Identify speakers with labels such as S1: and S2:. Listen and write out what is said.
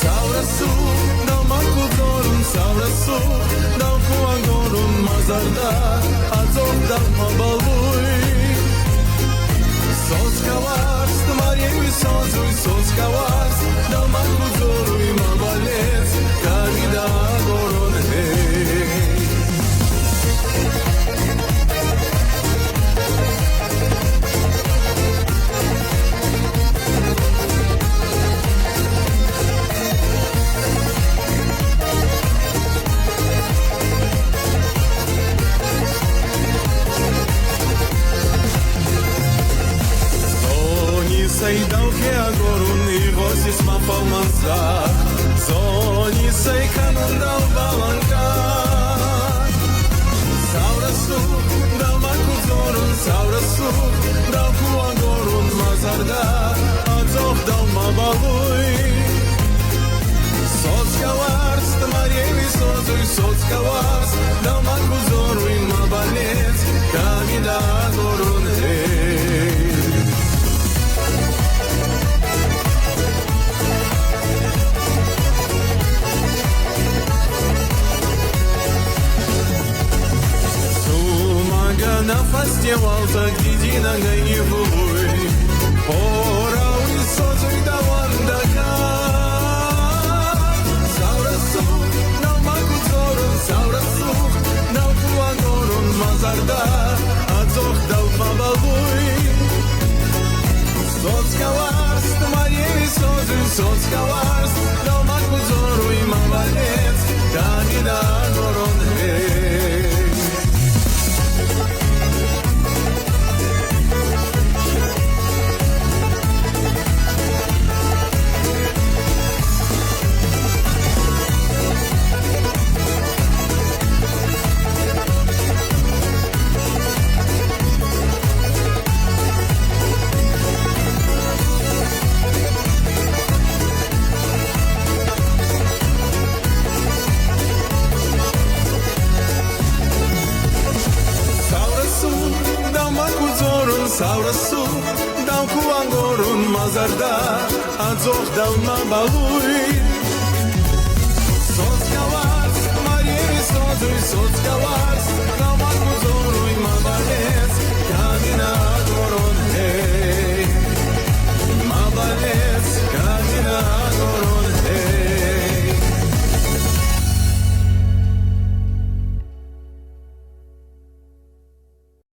S1: Savrasu, dau macultorun, savrasu, dau cu angorun, mazarda, azov dau mabalui. Soțca vars, tămarievi soțui, soțca vars, dau macultorui, mabalez, carida goron, hei. Să-i dau cheia gorunii, vosis ma palmanza. Zoni să-i canun dau balancar. Sau răsuc, dau macultorun, sau răsuc, dau cu angorun, mazarda, azof dau mabalui. Soțca vars, tămarievi soțui, soțca vars, dau macultorui, mabaneț, camida gorun, hei. Na fastie alta gdidina ganivului Orau i soțui da wanda ca Sau răsuc, dau macultorun, sau răsuc, dau cu angorun, mazarda, azoh dau mabalui. Soțca vars, tămarievi soțui, soțca vars, dau macultorui, mabaleț, camida goron, hei. Sau răsuc, dau cu angorun, mazarda, azoh dau mabalui.